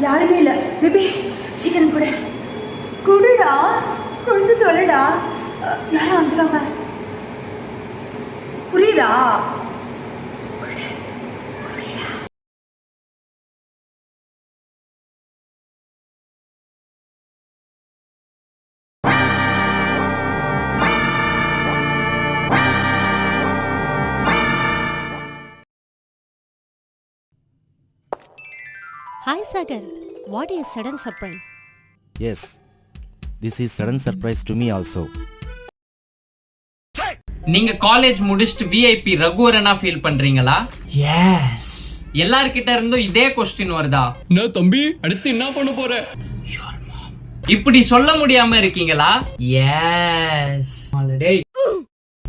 யாருமே இல்லை. பேபி சீக்கிரம் கொடு, கொடுடா, கொடுத்து தொலைடா. யாரும் வந்துடுறாங்க, புரியுதா? Hi Sagar, what is sudden surprise? Yes, this is sudden surprise to me also. நீங்க காலேஜ் முடிச்சிட்டு விஐபி ரகுவரனா ஃபீல் பண்றீங்களா? எஸ். எல்லார்கிட்ட இருந்தும் இதே क्वेश्चन வருதா? என்ன தம்பி அடுத்து என்ன பண்ண போற? இப்படி சொல்ல முடியாம இருக்கீங்களா? எஸ். டேய்.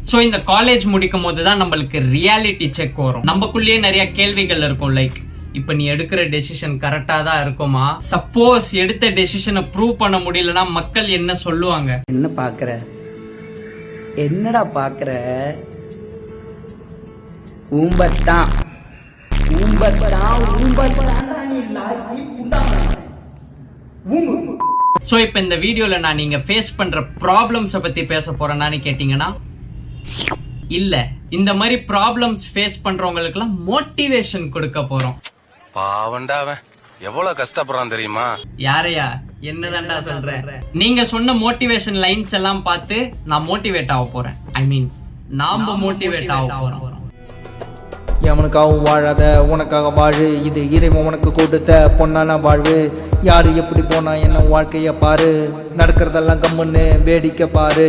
சோ இந்த காலேஜ் முடிக்கும் போது தான் நம்மளுக்கு ரியாலிட்டி செக் வரும். நமக்குள்ளேயே நிறைய கேள்விகள் இருக்கும். லைக் இப்ப நீ எடுக்கிற டெசிஷன் கரெக்டா தான் இருக்குமா? சப்போஸ் எடுத்த டெசிஷனை ப்ரூவ் பண்ண முடியலன்னா மக்கள் என்ன சொல்லுவாங்க? என்ன பாக்குற? என்னடா பாக்குற? ஊம்பத்தான் ஊம்பத்தான் ஊம்பத்தான் நீ லாக்கி புண்டாமா. சோ இப்ப இந்த வீடியோல நான் நீங்க ஃபேஸ் பண்ற ப்ராப்ளம்ஸ பத்தி பேச போறேன்னு கேட்டீங்கன்னா இல்ல, இந்த மாதிரி ப்ராப்ளம்ஸ் ஃபேஸ் பண்றவங்களுக்கு எல்லாம் மோட்டிவேஷன் கொடுக்க போறோம். பாவண்டா அவன் எவ்வளவு கஷ்டப்படுறான் தெரியுமா? யாரையா? என்னதான்டா சொல்றேன்? நீங்க சொன்ன மோட்டிவேஷன் லைன்ஸ் எல்லாம் பார்த்து நான் மோட்டிவேட் ஆக போறேன். ஐ மீன் நாம மோட்டிவேட் ஆக போறோம். எவனுக்காகவும் வாழாத உனக்காக வாழு, இது இறைவன் உனக்கு கொடுத்த பொன்னான வாழ்வு. யாரு எப்படி போனா என்ன வாழ்க்கைய பாரு, நடக்கிறதெல்லாம் கம்முன்னு வேடிக்கை பாரு,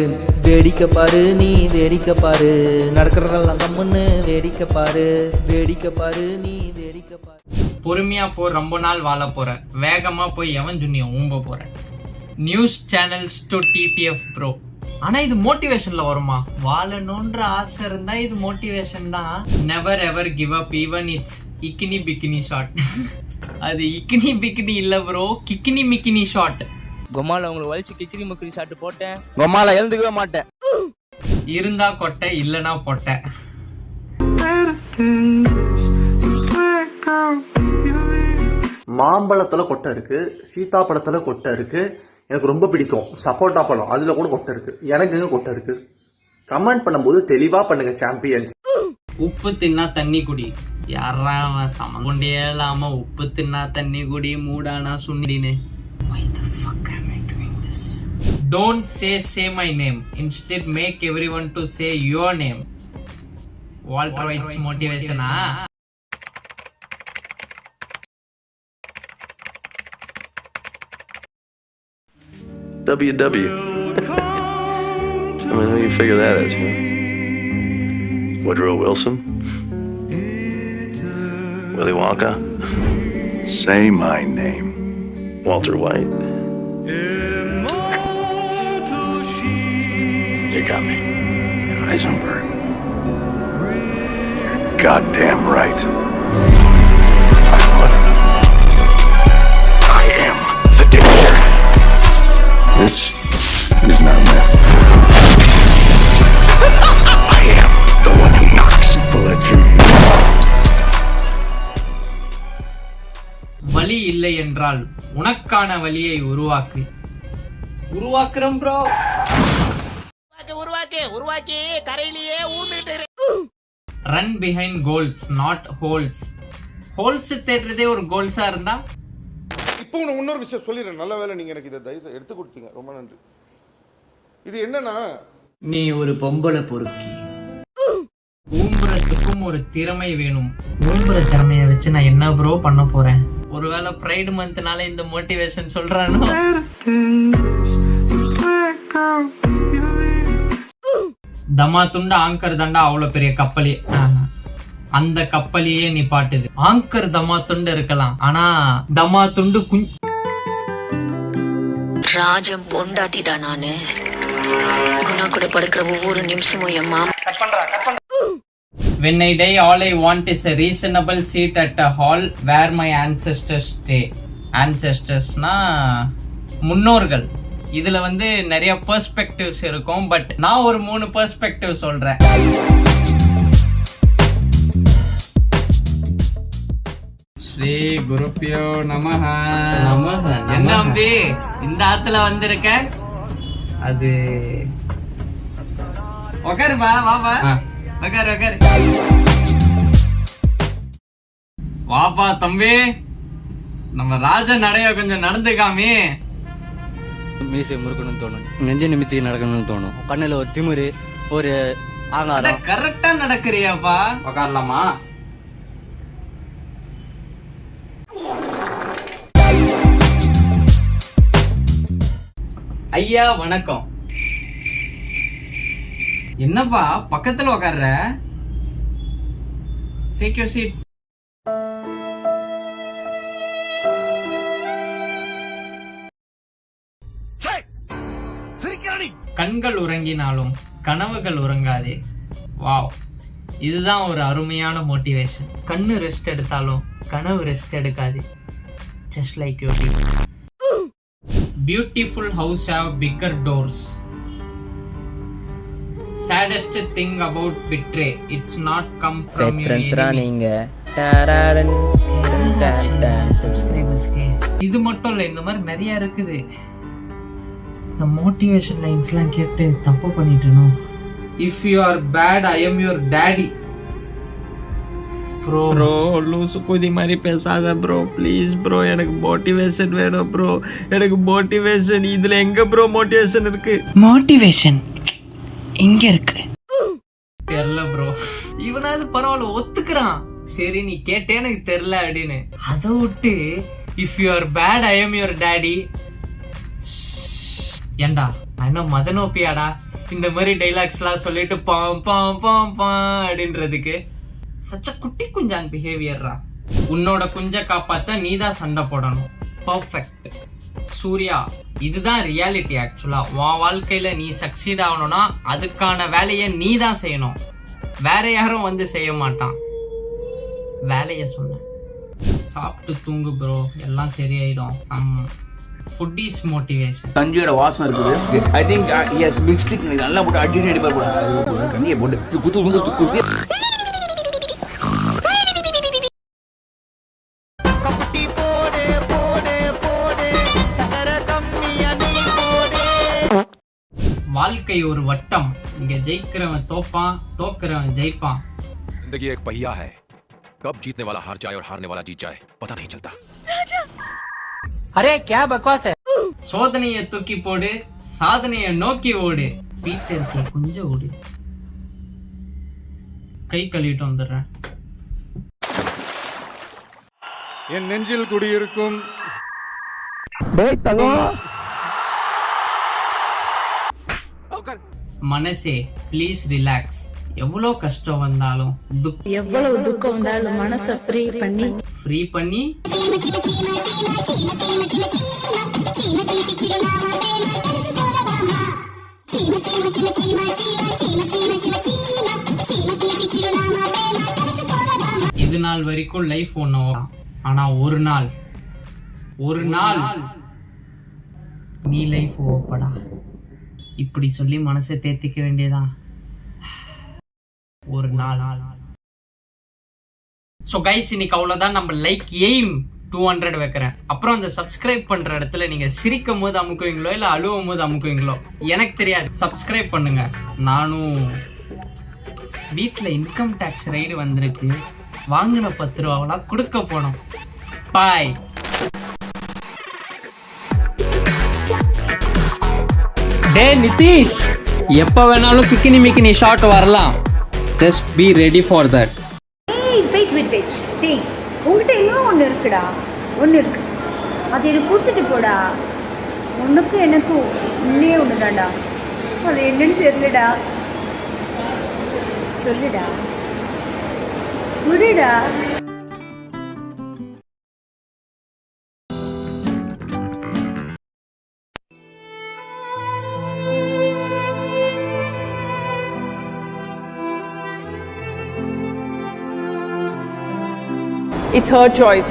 வேடிக்கை பாரு நீ வேடிக்கை பாரு, நடக்கிறதெல்லாம் கம்முன்னு வேடிக்கை பாரு, வேடிக்கை பாரு நீ வேடிக்கை பாரு. பொறுமையா போ, ரொம்ப நாள் வாழ போற. வேகமா போய் எவன் ஜுனிய ஊம்ப போற. News channels to TTF bro. ஆனா இது மோட்டிவேஷன்ல வருமா? வாழணும்ன்ற ஆசை இருந்தா இது மோட்டிவேஷன் தான். Never ever give up even it's இக்கினி பிக்கினி ஷாட். அது இக்கினி பிக்கினி இல்ல ப்ரோ, கிக்கினி மிக்கினி ஷாட். கொமால உங்களுக்கு வலிச்சு கிக்கிரி முக்கிரி ஷாட் போட்டேன், கொமால எழுந்துக்கவே மாட்டேன். இருந்தா கொட்டை, இல்லனா பொட்டை. மாம்பழத்துல கொட்டை இருக்கு, சீத்தாப்பழத்துல கொட்டை இருக்கு. எனக்கு ரொம்ப பிடிக்கும் சப்போட்டா பழம், அதுல கூட கொட்டை இருக்கு. எனக்கு எங்க கொட்டை இருக்கு? கமெண்ட் பண்ணும்போது தெளிவா பண்ணுங்க சாம்பியன்ஸ். உப்பு தின்னா தண்ணி குடி. யாரா சமகொண்டே இல்லாம உப்பு தின்னா தண்ணி குடி, மூடானா சுண்ணின்னு. Why the fuck am I doing this? Don't say my name. Instead make everyone to say your name. Walter White's motivation. WW. I mean, how you figure that out, huh? Woodrow Wilson? Willy Wonka? Say my name. Walter White? You got me. Heisenberg. You're goddamn right. I am the danger. This is not math. I am the one who knocks a bullet through you. வலி இல்லை என்றால் உனக்கான வலியை உருவாக்கு. உருவாக்குறோம் bro. உருவாக்கி கரையிலேயே ஊர்ந்துட்டு. Run behind goals not holes. Holes தேடுறதே ஒரு கோல்ஸா இருந்தா. இப்போ இன்னொரு விஷயம் சொல்லிடுறேன். நல்ல வேலை நீங்க எனக்கு இதை தயவு எடுத்து கொடுத்தீங்க, ரொம்ப நன்றி. இது என்னன்னா, நீ ஒரு பொம்பளை பொறுக்கி. ஊம்புறதுக்கும் ஒரு திறமை வேணும். ஊம்புற திறமைய வச்சு நான் என்ன ப்ரோ பண்ண போறேன்? ஒருவேளை பிரைட் மந்த்னால இந்த மோட்டிவேஷன் சொல்றானோ? தமா துண்டு ஆங்கர் தண்டா அவ்வளவு பெரிய கப்பலே, அந்த கப்பலையே நீ பாட்டுது. ஆங்கர் தமா துண்டு இருக்கலாம், ஆனா தமா துண்டு ராஜம் பொண்டாட்டிடா நானு. குணா கூட படுக்கிற ஒவ்வொரு நிமிஷமும் என் மாமா. When I die, all I want is a reasonable seat at a hall where my ancestors stay. Ancestorsனா முன்னோர்கள். இதுல நிறைய பெர்ஸ்பெக்டிவ்ஸ் இருக்கும். பட் நான் ஒரு 3 பெர்ஸ்பெக்டிவ் சொல்றேன். ஸ்ரீ குருப்பியோ நமஹ. என்ன அம்பி இந்த ஆத்துல வந்திருக்க? அது உக்காருப்பா, வாப்பா உக்காரு. வாப்பா தம்பி, நம்ம ராஜ நடைய கொஞ்சம் நடந்துக்காமே. மீசை முறுக்கணும்னு தோணும், நெஞ்சு நிமித்தி நடக்கணும்னு தோணும், கண்ணுல ஒரு திமிரு, ஒரு ஆங்காரம். கரெக்டா நடக்கிறியாப்பா? உக்காரலாமா? ஐயா வணக்கம். என்னப்பா பக்கத்துல உக்கார்ற? Take your seat. கண்கள் உறங்கினாலும் கனவுகள் உறங்காதே. வாவ், இதுதான் ஒரு அருமையான மோட்டிவேஷன். கண்ணு ரெஸ்ட் எடுத்தாலும் கனவு ரெஸ்ட் எடுக்காது. Just like your beautiful house have bigger doors. saddest thing about betray, it's not come from your enemy. இது மட்டும் இல்ல, இந்த மாதிரி நிறைய இருக்குது. இந்த மோட்டிவேஷன் லைன்ஸ்லாம் கேட்டு தப்பு பண்ணிட்டணும். If you are bad I am your daddy. Bro லூசு குதி மாதிரி பேசாத ப்ரோ, ப்ளீஸ் ப்ரோ. எனக்கு மோட்டிவேஷன் வேணும் ப்ரோ, எனக்கு மோட்டிவேஷன். இதுல எங்க ப்ரோ மோட்டிவேஷன் இருக்கு? மோட்டிவேஷன் இங்க இருக்கு. தெரியல ப்ரோ. இவனாவது பரவாயில்ல ஒத்துக்கிறான், சரி நீ கேட்டே எனக்கு தெரியல அப்படின்னு. அதை விட்டு if you are bad I am your daddy. ஏண்டா நான் என்ன மதனோப்பியாடா இந்த மாதிரி டைலாக்ஸ்லாம் சொல்லிட்டு பாம் பாம் பாம் பாம் அப்படின்றதுக்கு? சச்ச குட்டி குஞ்சான் பிஹேவியர்ரா. உன்னோட குஞ்ச காப்பாத்த நீதான் சண்டை போடணும். பர்ஃபெக்ட் சூர்யா. இதுதான் ரியாலிட்டி. ஆக்சுவலா உன் வாழ்க்கையில நீ சக்சீட் ஆகணும்னா அதுக்கான வேலையை நீ தான் செய்யணும், வேற யாரும் வந்து செய்ய மாட்டான். வேலைய சொன்ன. சாப்பிட்டு தூங்கு ப்ரோ, எல்லாம் சரியாயிடும். Some food is motivation. கஞ்சியோட வாசம் இருக்குது. I think he has mixed it. நல்லா போட்டு அடிச்சு அடிப்பார் போல. கஞ்சியை போட்டு குத்து. வாழ்க்கை ஒரு வட்டம். இங்க ஜெயிக்கிறவன் தோப்பான், தோக்குறவன் ஜெயிப்பான். जिंदगी एक पहिया है, कब जीतने वाला हार जाए और हारने वाला जीत जाए पता नहीं चलता. அரே क्या बकवास है. சோதனையை தூக்கி போடு, சாதனையை நோக்கி ஓடு. வீட்டிற்கு கொஞ்சம் ஓடு. கை கழுவிட்டு வந்துடுறேன். என் நெஞ்சில் குடியிருக்கும் மனசே ப்ளீஸ் ரிலாக்ஸ். எவ்வளவு கஷ்டம் வந்தாலும் எவ்வளவு துக்கம் வந்தாலும் மனசை ஃப்ரீ பண்ணி இது நாள் வரைக்கும் லைஃப் ஒன்னும், ஆனா ஒரு நாள் நீ லைஃப் ஓப்படா. இப்படி சொல்லி மனசை தேத்திக்க வேண்டியதான் ஒரு நாள். ஸோ கைஸ், இன்னைக்கு அவ்வளோதான். நம்ம லைக் எய்ம் 200 வைக்கிறேன். அப்புறம் அந்த சப்ஸ்கிரைப் பண்ற இடத்துல நீங்க சிரிக்கும் போது அமுக்குவீங்களோ இல்லை அழுவும் போது அமுக்குவீங்களோ எனக்கு தெரியாது. சப்ஸ்கிரைப் பண்ணுங்க. நானும் வீட்டில் இன்கம் டேக்ஸ் ரைடு வந்திருக்கு, வாங்கின 10 ரூபாவெல்லாம் கொடுக்க போனோம். பாய். டே நிதிஷ், எப்போ வேணாலும் கிக்கினி மிக்கினி ஷாட் வரலாம். Just be ready for that. Wait டேய், உங்ககிட்ட இன்னும் ஒன்று இருக்குடா. இருக்கு, அது எனக்கு கொடுத்துட்டு போடா. உனக்கும் எனக்கும் இன்னே ஒன்று தான்டா. அது என்னன்னு தெரியலடா. சொல்லுடா, விடுடா. It's her choice.